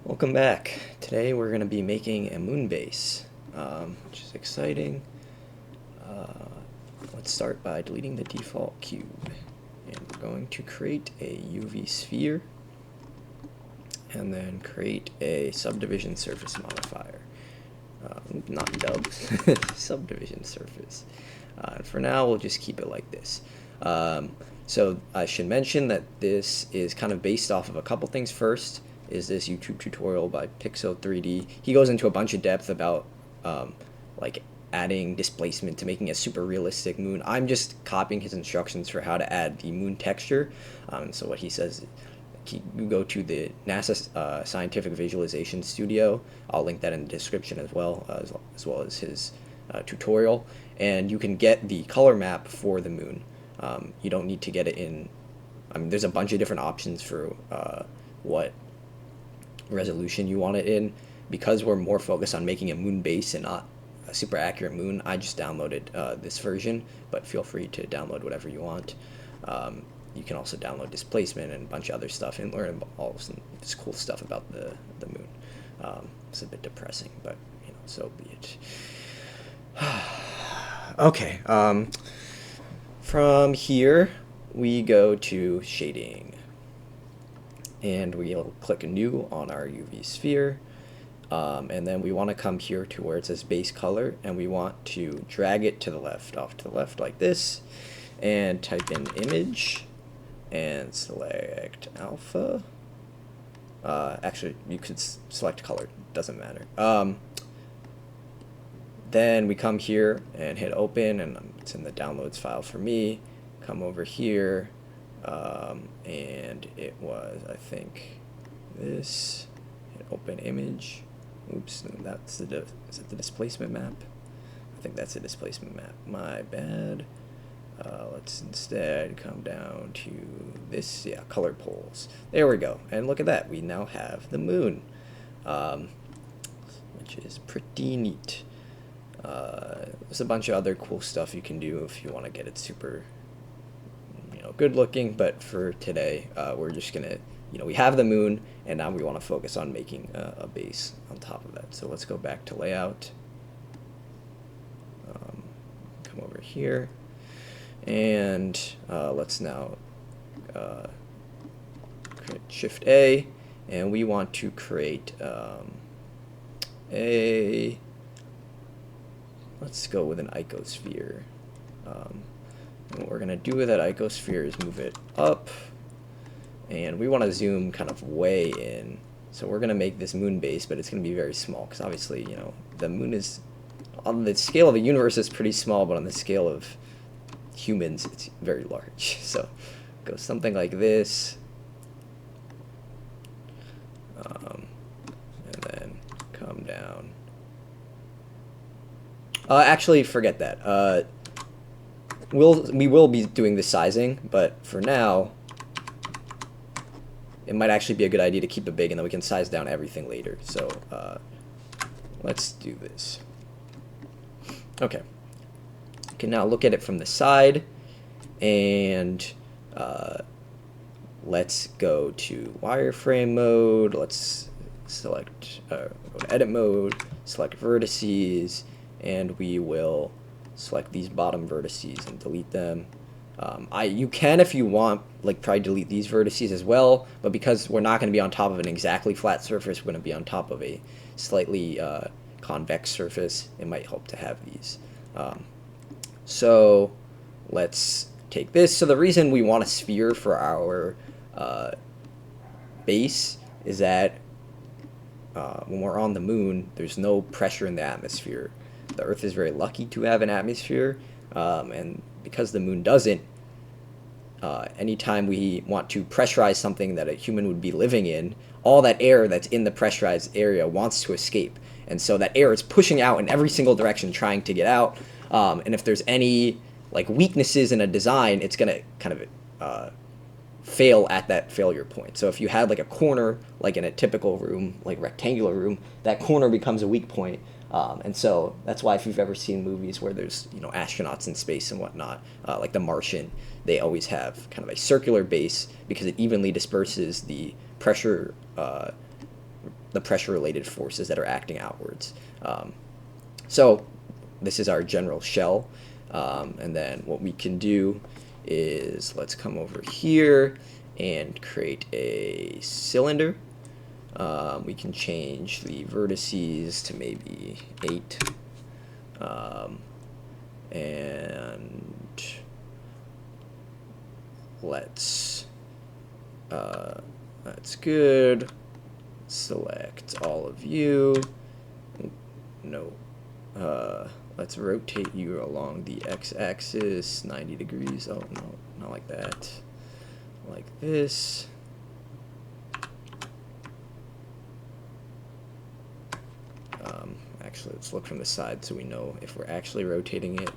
Welcome back. Today we're going to be making a moon base, which is exciting. Uh, let's start by deleting the default cube. And we're going to create a UV sphere and then create a subdivision surface modifier. Not dubs, subdivision surface. And for now, we'll just keep it like this. So I should mention that this is kind of based off of a couple things. First is this YouTube tutorial by PIXXO 3D. He goes into a bunch of depth about like adding displacement to making a super realistic moon. I'm just copying his instructions for how to add the moon texture. So what he says, you go to the NASA Scientific Visualization Studio. I'll link that in the description as well as his tutorial. And you can get the color map for the moon. You don't need to get it in. I mean, there's a bunch of different options for what resolution you want it in. Because we're more focused on making a moon base and not a super accurate moon, I just downloaded this version, but feel free to download whatever you want. You can also download displacement and a bunch of other stuff and learn all this cool stuff about the moon. It's a bit depressing, but so be it. Okay. From here, we go to shading, and we'll click new on our UV sphere. And then we want to come here to where it says base color, and we want to drag it to the left, off to the left like this, and type in image and select alpha. Actually, you could select color, doesn't matter. Then we come here and hit open, and it's in the downloads file for me. Come over here, and it was, I think, this. Hit open image. Oops, that's is it the displacement map? I think that's the displacement map. My bad. Let's instead come down to this, color poles. There we go. And look at that. We now have the moon, which is pretty neat. There's a bunch of other cool stuff you can do if you want to get it super, good looking. But for today, we're just gonna, we have the moon, and now we want to focus on making a base on top of that. So let's go back to layout. Come over here, and let's now create Shift A, and we want to create let's go with an icosphere. And what we're going to do with that icosphere is move it up, and we want to zoom kind of way in. So we're going to make this moon base, but it's going to be very small because obviously, the moon is, on the scale of the universe, it's pretty small, but on the scale of humans, it's very large. So go something like this, and then come down. Actually, forget that. We will be doing the sizing, but for now, it might actually be a good idea to keep it big, and then we can size down everything later. So let's do this. Okay. You can now look at it from the side, and let's go to wireframe mode. Let's select go to edit mode, select vertices, and we will select these bottom vertices and delete them. You can, if you want, try delete these vertices as well, but because we're not going to be on top of an exactly flat surface, we're going to be on top of a slightly convex surface, it might help to have these. So let's take this. So the reason we want a sphere for our base is that when we're on the moon, there's no pressure in the atmosphere. The Earth is very lucky to have an atmosphere, and because the moon doesn't, anytime we want to pressurize something that a human would be living in, all that air that's in the pressurized area wants to escape. And so that air is pushing out in every single direction trying to get out. And if there's any weaknesses in a design, it's going to kind of fail at that failure point. So if you had a corner, in a typical room, rectangular room, that corner becomes a weak point. And so that's why if you've ever seen movies where there's astronauts in space and whatnot, like The Martian, they always have kind of a circular base because it evenly disperses the pressure the pressure-related forces that are acting outwards. So this is our general shell, and then what we can do is let's come over here and create a cylinder. We can change the vertices to maybe 8, and that's good. Select all of you. No. Let's rotate you along the x-axis 90 degrees. Oh, no, not like that. Like this. Actually, let's look from the side so we know if we're actually rotating it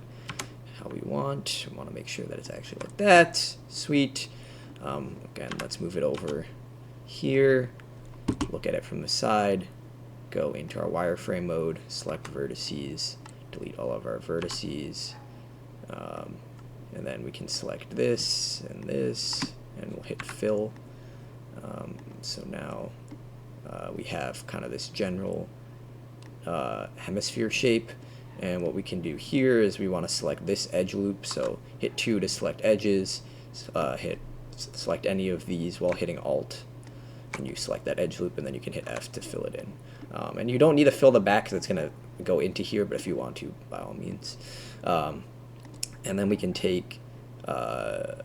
how we want. We want to make sure that it's actually like that. Sweet. Again, let's move it over here. Look at it from the side. Go into our wireframe mode. Select vertices. Delete all of our vertices. And then we can select this, and we'll hit fill. So now we have kind of this general hemisphere shape, and what we can do here is we want to select this edge loop, so hit 2 to select edges, select any of these while hitting Alt, and you select that edge loop, and then you can hit F to fill it in. And you don't need to fill the back because it's going to go into here, but if you want to, by all means. And then we can take the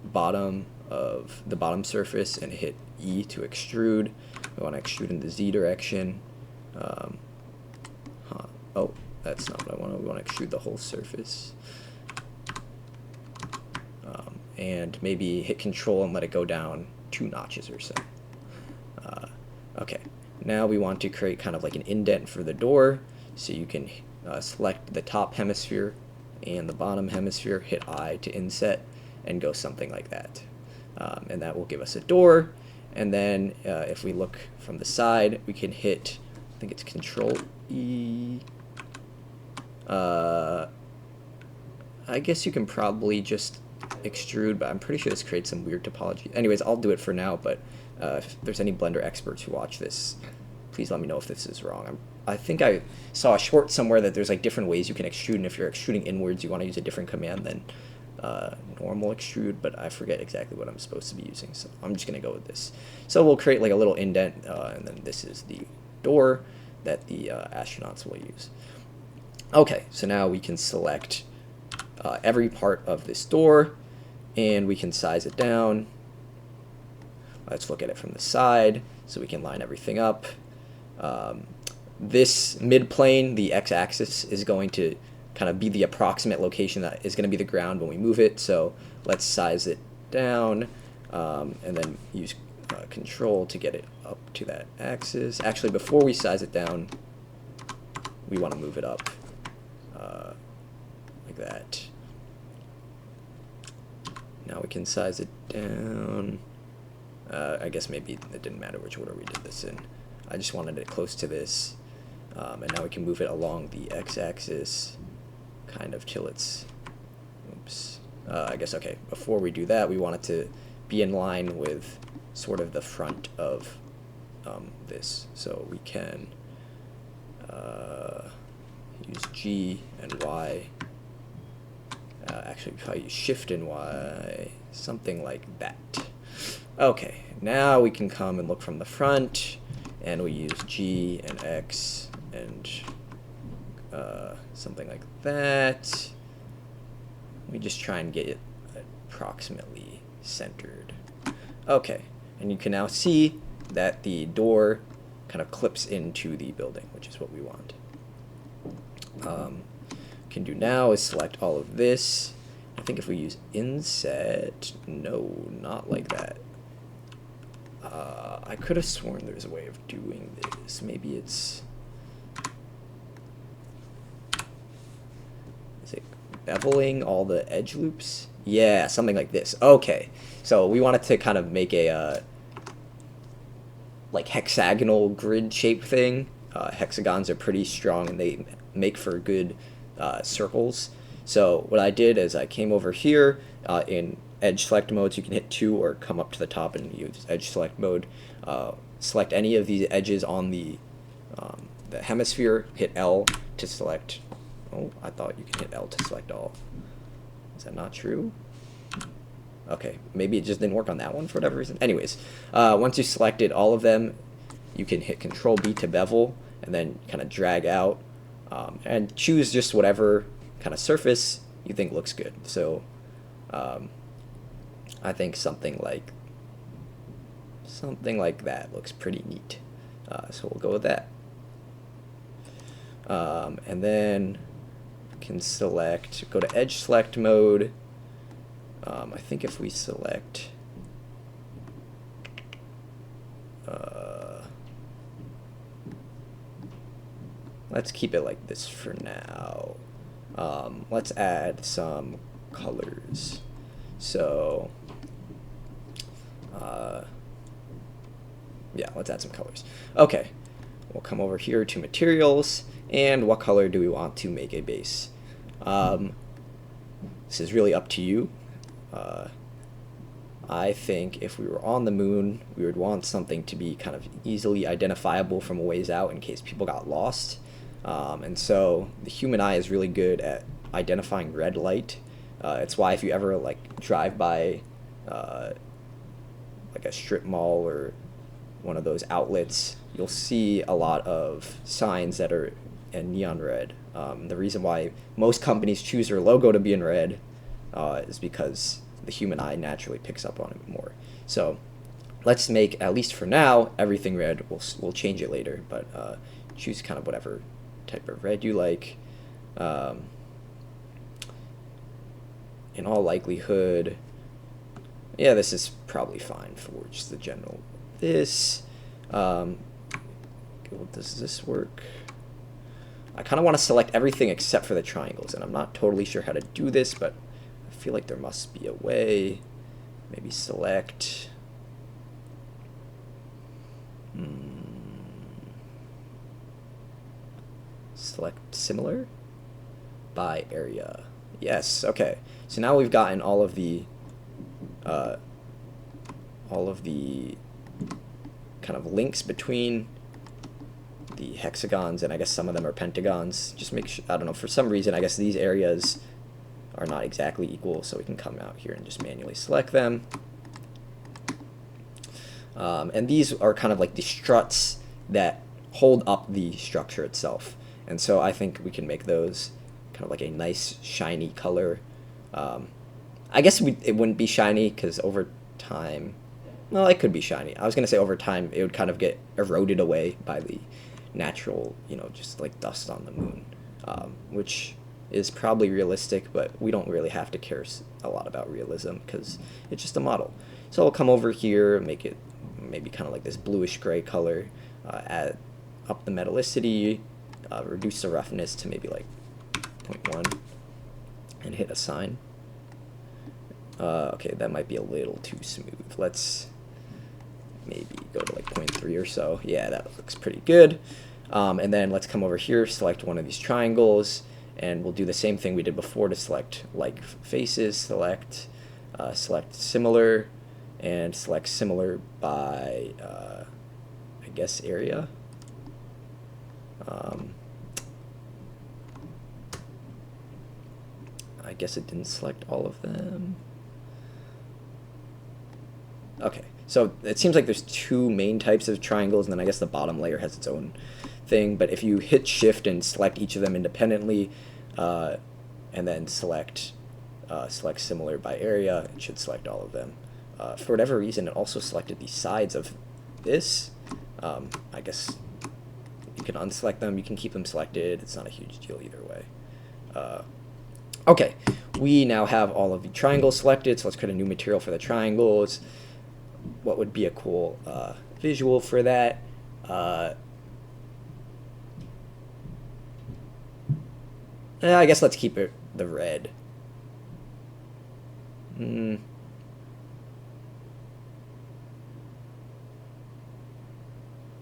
bottom surface and hit E to extrude. We want to extrude in the Z direction. Oh, that's not what I want. We want to extrude the whole surface. And maybe hit Control and let it go down 2 notches or so. Okay, now we want to create kind of like an indent for the door. So you can select the top hemisphere and the bottom hemisphere, hit I to inset, and go something like that. And that will give us a door. And then if we look from the side, we can hit, I think it's Control E. I guess you can probably just extrude, but I'm pretty sure this creates some weird topology. Anyways, I'll do it for now, but if there's any Blender experts who watch this, please let me know if this is wrong. I think I saw a short somewhere that there's like different ways you can extrude, and if you're extruding inwards, you want to use a different command than normal extrude, but I forget exactly what I'm supposed to be using, so I'm just going to go with this. So we'll create like a little indent, and then this is the door that the astronauts will use. Okay, so now we can select every part of this door, and we can size it down. Let's look at it from the side so we can line everything up. This mid-plane, the x-axis, is going to kind of be the approximate location that is going to be the ground when we move it. So let's size it down, and then use Control to get it up to that axis. Actually, before we size it down, we want to move it up like that. Now we can size it down. I guess maybe it didn't matter which order we did this in. I just wanted it close to this. And now we can move it along the x-axis kind of till it's, oops. I guess, okay, before we do that, we want it to be in line with sort of the front of this. So we can use G and Y. Actually, probably use Shift and Y, something like that. Okay, now we can come and look from the front, and we use G and X and something like that. We just try and get it approximately centered. Okay, and you can now see that the door kind of clips into the building, which is what we want. Can do now is select all of this. I think if we use inset, no, not like that. I could have sworn there's a way of doing this. Maybe it's, is it beveling all the edge loops? Yeah, something like this. Okay, so we wanted to kind of make a like hexagonal grid shape thing. Hexagons are pretty strong and they make for good circles. So what I did is I came over here in edge select modes. You can hit 2 or come up to the top and use edge select mode. Select any of these edges on the hemisphere, hit L to select. Oh, I thought you could hit L to select all. Is that not true? Okay, maybe it just didn't work on that one for whatever reason. Anyways, once you selected all of them, you can hit Control B to bevel and then kind of drag out and choose just whatever kind of surface you think looks good. So I think something like that looks pretty neat. So we'll go with that. And then can select, go to edge select mode. I think if we select let's keep it like this for now. Let's add some colors. So yeah, let's add some colors. Okay, we'll come over here to materials, and what color do we want to make a base? This is really up to you. I think if we were on the moon, we would want something to be kind of easily identifiable from a ways out in case people got lost. And so the human eye is really good at identifying red light. It's why if you ever like drive by like a strip mall or one of those outlets, you'll see a lot of signs that are in neon red. The reason why most companies choose their logo to be in red is because the human eye naturally picks up on it more. So let's make, at least for now, everything red. We'll change it later, but choose kind of whatever type of red you like. In all likelihood, yeah, this is probably fine for just the general. This, well, does this work? I kind of want to select everything except for the triangles, and I'm not totally sure how to do this, but I feel like there must be a way. Maybe select. Select similar by area. Yes, okay. So now we've gotten all of the kind of links between the hexagons, and I guess some of them are pentagons. Just make sure, I don't know, for some reason, I guess these areas are not exactly equal, so we can come out here and just manually select them. And these are kind of like the struts that hold up the structure itself. And so I think we can make those kind of like a nice shiny color. I guess it wouldn't be shiny because over time, well, it could be shiny. I was going to say over time it would kind of get eroded away by the natural, you know, just like dust on the moon, which is probably realistic, but we don't really have to care a lot about realism because it's just a model. So I'll come over here, make it maybe kind of like this bluish gray color, add up the metallicity, reduce the roughness to maybe like 0.1, and hit assign. Okay, that might be a little too smooth. Let's maybe go to like 0.3 or so. Yeah, that looks pretty good. And then let's come over here, select one of these triangles, and we'll do the same thing we did before to select like faces, select similar, and select similar by, I guess, area. I guess it didn't select all of them. Okay, so it seems like there's two main types of triangles, and then I guess the bottom layer has its own thing. But if you hit shift and select each of them independently, and then select similar by area, it should select all of them. For whatever reason, it also selected the sides of this. I guess you can unselect them, you can keep them selected. It's not a huge deal either way. Okay, we now have all of the triangles selected, so let's create a new material for the triangles. What would be a cool visual for that? I guess let's keep it the red.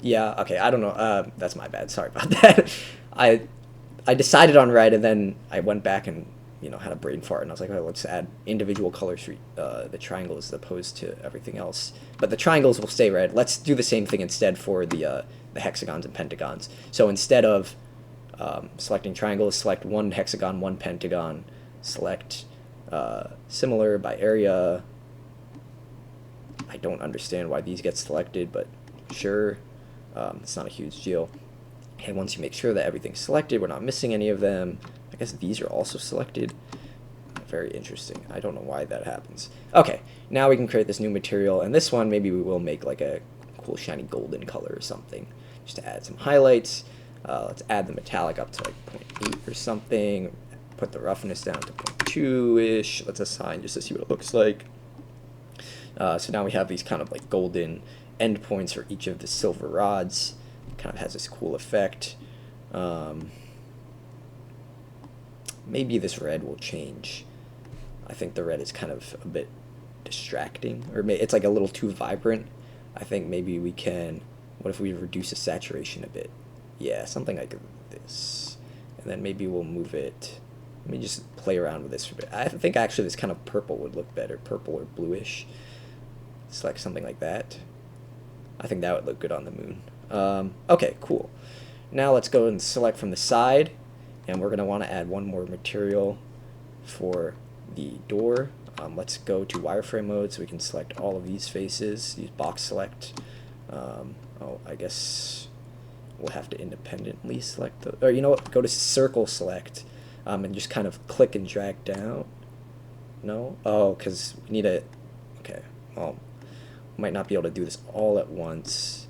Yeah, okay, I don't know. That's my bad. Sorry about that. I decided on red, and then I went back and you know, had a brain fart, and I was like, oh, let's add individual colors for the triangles as opposed to everything else. But the triangles will stay red. Let's do the same thing instead for the hexagons and pentagons. So instead of selecting triangles, select one hexagon, one pentagon, select similar by area. I don't understand why these get selected, but sure, it's not a huge deal. And once you make sure that everything's selected, we're not missing any of them. I guess these are also selected. Very interesting. I don't know why that happens. Okay, now we can create this new material, and this one maybe we will make like a cool shiny golden color or something, just to add some highlights. Let's add the metallic up to like 0.8 or something. Put the roughness down to 0.2-ish. Let's assign just to see what it looks like. So now we have these kind of like golden endpoints for each of the silver rods. Kind of has this cool effect. Maybe this red will change. I think the red is kind of a bit distracting, or it's like a little too vibrant. I think maybe we can, what if we reduce the saturation a bit? Yeah, something like this. And then maybe we'll move it. Let me just play around with this for a bit. I think actually this kind of purple would look better, purple or bluish. Select something like that. I think that would look good on the moon. Okay, cool. Now let's go and select from the side, and we're going to want to add one more material for the door. Let's go to wireframe mode so we can select all of these faces, use box select. Oh, I guess we'll have to independently select the, or you know what, go to circle select, and just kind of click and drag down. No? Oh, because we need a, okay, well, might not be able to do this all at once.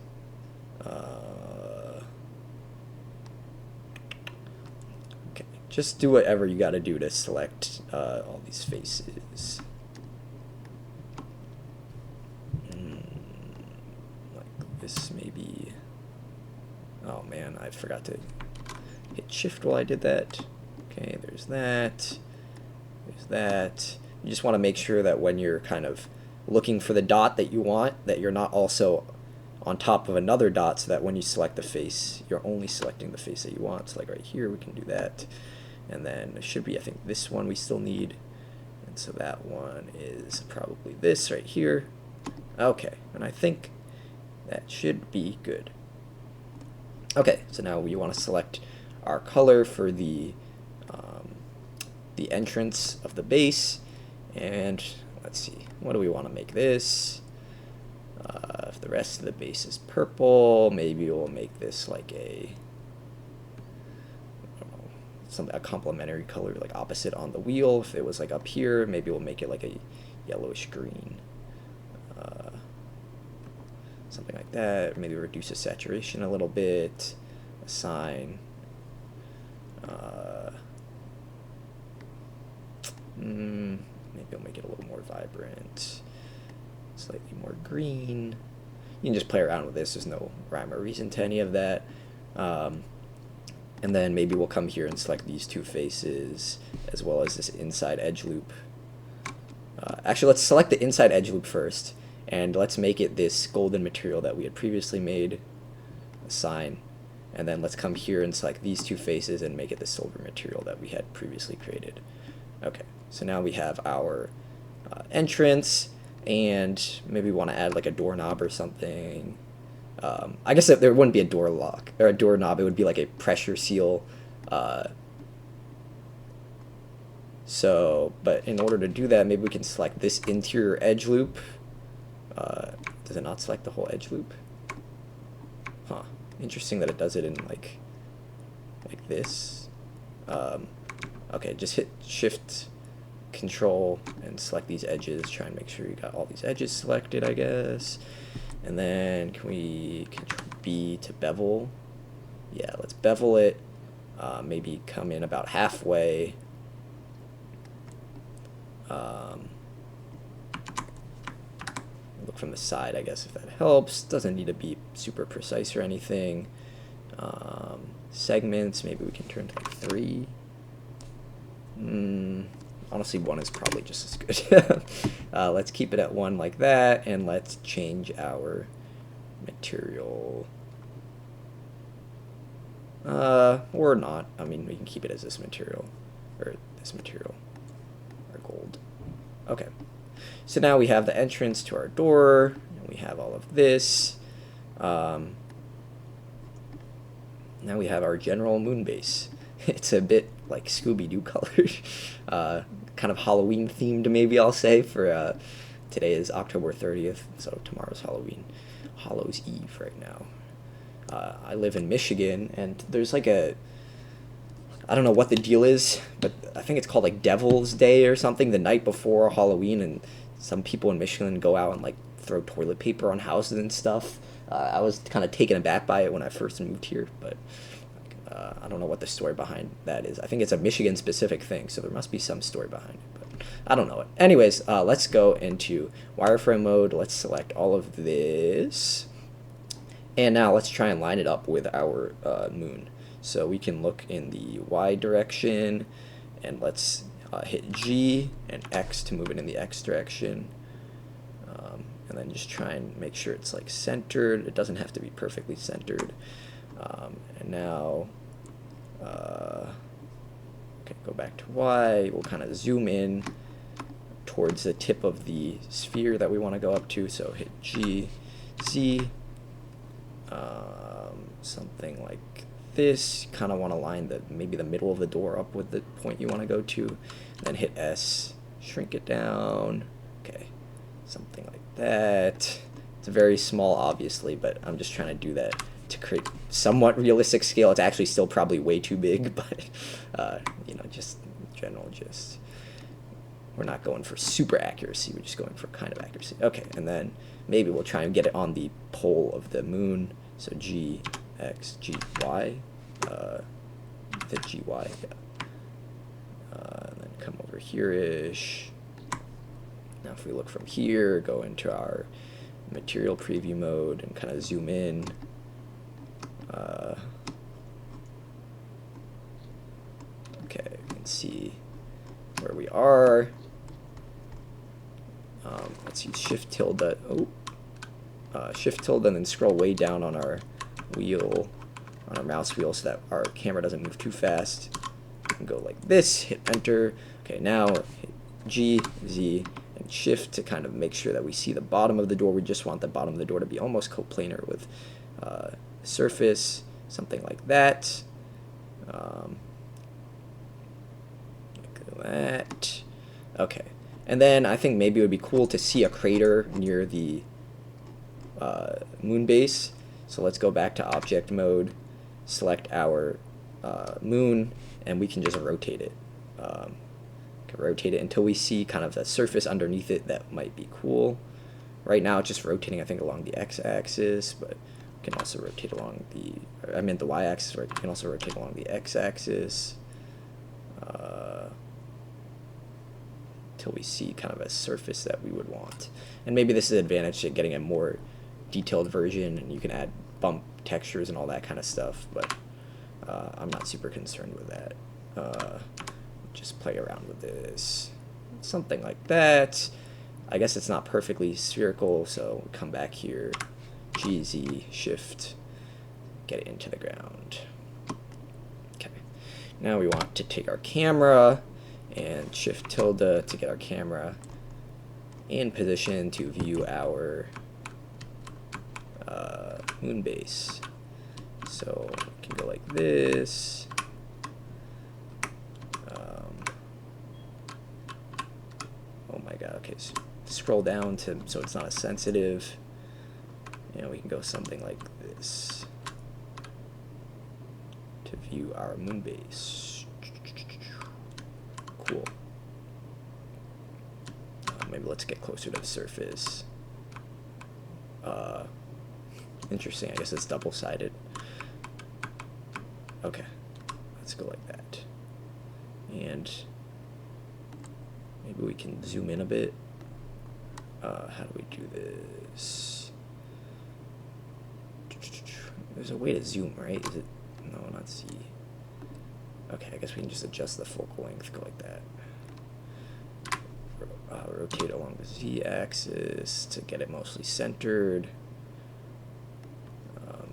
Okay, just do whatever you got to do to select all these faces. Like this maybe. Oh man, I forgot to hit shift while I did that. Okay, there's that. There's that. You just want to make sure that when you're kind of looking for the dot that you want, that you're not also on top of another dot, so that when you select the face, you're only selecting the face that you want. So like right here, we can do that. And then it should be, I think, this one we still need. And so that one is probably this right here. Okay, and I think that should be good. Okay, so now we want to select our color for the entrance of the base. And let's see, what do we want to make this? If the rest of the base is purple, maybe we'll make this like a, I don't know, a complementary color, like opposite on the wheel. If it was like up here, maybe we'll make it like a yellowish green. Something like that. Maybe reduce the saturation a little bit. Assign. Maybe I'll make it a little more vibrant. Slightly more green. You can just play around with this. There's no rhyme or reason to any of that. And then maybe we'll come here and select these two faces, as well as this inside edge loop. Actually, let's select the inside edge loop first, and let's make it this golden material that we had previously made. Assign. And then let's come here and select these two faces and make it the silver material that we had previously created. Okay, so now we have our entrance, and maybe we want to add like a doorknob or something. I guess there wouldn't be a door lock or a doorknob. It would be like a pressure seal. But in order to do that, maybe we can select this interior edge loop. Does it not select the whole edge loop? Huh. Interesting that it does it in like this. Okay, just hit shift control and select these edges. Try and make sure you got all these edges selected, I guess. And then can we control B to bevel? Yeah, let's bevel it. Maybe come in about halfway. Look from the side, I guess, if that helps. Doesn't need to be super precise or anything. Segments, maybe we can turn to like 3. Honestly, 1 is probably just as good. Let's keep it at 1 like that, and let's change our material. Or not. I mean, we can keep it as this material, or this material, our gold. Okay, so now we have the entrance to our door, and we have all of this. Now we have our general moon base. It's a bit like Scooby-Doo colored, kind of Halloween themed, maybe I'll say, for today is October 30th, so tomorrow's Halloween. Hallows Eve right now. I live in Michigan, and there's like I don't know what the deal is, but I think it's called like Devil's Day or something, the night before Halloween, and some people in Michigan go out and like throw toilet paper on houses and stuff. I was kind of taken aback by it when I first moved here, but I don't know what the story behind that is. I think it's a Michigan-specific thing, so there must be some story behind it, but I don't know it. Anyways, let's go into wireframe mode. Let's select all of this, and now let's try and line it up with our moon. So we can look in the Y direction, and let's hit G and X to move it in the X direction. And then just try and make sure it's like centered. It doesn't have to be perfectly centered. And now, okay, go back to Y. We'll kind of zoom in towards the tip of the sphere that we want to go up to. So hit G, Z, something like this. Kind of want to line maybe the middle of the door up with the point you want to go to. Then hit S, shrink it down. Okay, something like that. It's very small, obviously, but I'm just trying to do that to create somewhat realistic scale. It's actually still probably way too big, but you know, just general, just we're not going for super accuracy. We're just going for kind of accuracy. Okay, and then maybe we'll try and get it on the pole of the moon. So G, X, G, Y. The G, Y. Yeah. And then come over here-ish. Now if we look from here, go into our material preview mode and kind of zoom in. Okay, you can see where we are. Let's use Shift tilde. Shift tilde and then scroll way down on our wheel, on our mouse wheel, so that our camera doesn't move too fast. We can go like this, hit enter. Okay, now hit G, Z, and Shift to kind of make sure that we see the bottom of the door. We just want the bottom of the door to be almost coplanar with surface, something like that. Like that. Okay, and then I think maybe it would be cool to see a crater near the moon base. So let's go back to object mode, select our moon, and we can just rotate it. Rotate it until we see kind of the surface underneath it. That might be cool. Right now it's just rotating, I think, along the x-axis, but we can also rotate along the y-axis, right? We can also rotate along the x-axis until we see kind of a surface that we would want. And maybe this is an advantage to getting a more detailed version, and you can add bump textures and all that kind of stuff, but I'm not super concerned with that. Just play around with this, something like that. I guess it's not perfectly spherical, so we'll come back here, G, Z, Shift, get it into the ground. Okay, now we want to take our camera and Shift tilde to get our camera in position to view our moon base. So we can go like this. Oh my god, okay, so scroll down so it's not as sensitive. And we can go something like this to view our moon base. Cool. Maybe let's get closer to the surface. Interesting, I guess it's double-sided. Okay, let's go like that. And maybe we can zoom in a bit. How do we do this? There's a way to zoom, right? Is it? No, not Z. Okay, I guess we can just adjust the focal length, go like that. Rotate along the Z-axis to get it mostly centered.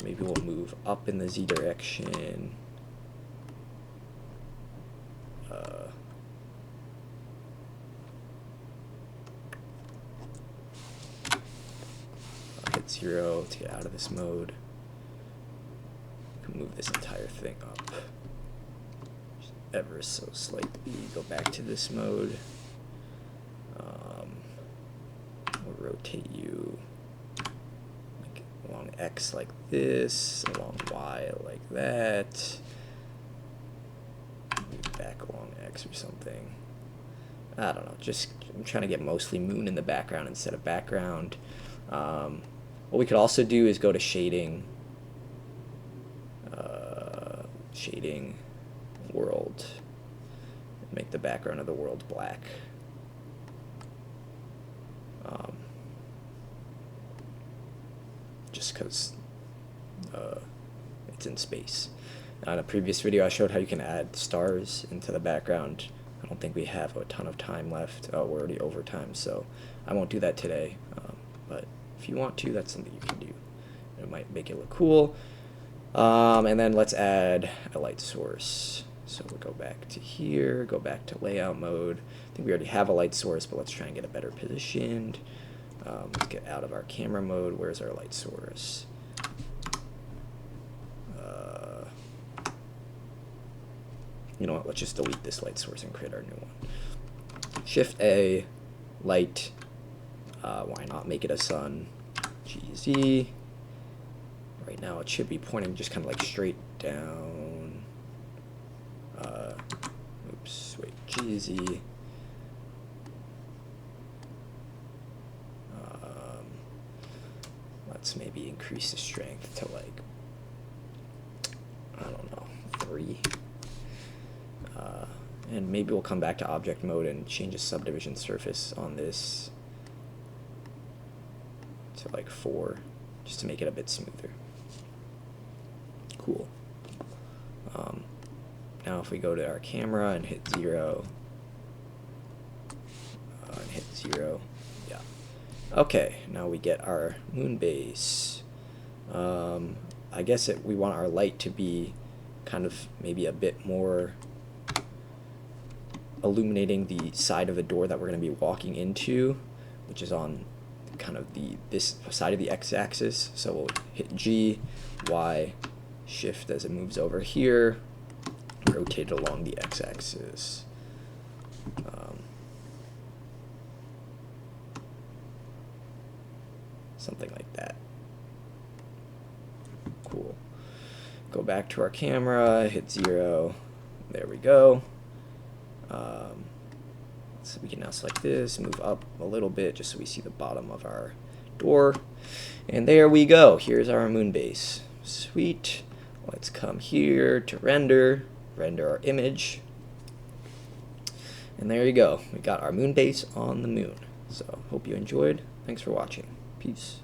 Maybe we'll move up in the Z direction. 0 to get out of this mode. Move this entire thing up just ever so slightly. Go back to this mode. We'll rotate you like along X like this, along Y like that. Move back along X or something. I don't know. Just I'm trying to get mostly moon in the background instead of background. What we could also do is go to shading. Shading world, make the background of the world black. Just because it's in space. In a previous video I showed how you can add stars into the background. I don't think we have a ton of time left. We're already over time, so I won't do that today. But if you want to, that's something you can do. It might make it look cool. And then let's add a light source. So we'll go back to here, go back to layout mode. I think we already have a light source, but let's try and get it better positioned. Let's get out of our camera mode. Where's our light source? You know what, let's just delete this light source and create our new one. Shift A, light, why not make it a sun? GZ. Right now it should be pointing just kind of like straight down. Oops, wait, GZ. Let's maybe increase the strength to like, I don't know, 3. And maybe we'll come back to object mode and change the subdivision surface on this to like 4, just to make it a bit smoother. Cool. Now if we go to our camera and hit 0, and hit 0, yeah. Okay, now we get our moon base. I guess we want our light to be kind of maybe a bit more illuminating the side of the door that we're going to be walking into, which is on kind of this side of the x-axis. So we'll hit G, Y, shift as it moves over here, rotate it along the x-axis. Something like that. Cool. Go back to our camera, hit 0. There we go. So we can now select this, move up a little bit just so we see the bottom of our door. And there we go. Here's our moon base. Sweet. Let's come here to render our image. And there you go. We got our moon base on the moon. So hope you enjoyed. Thanks for watching. Peace.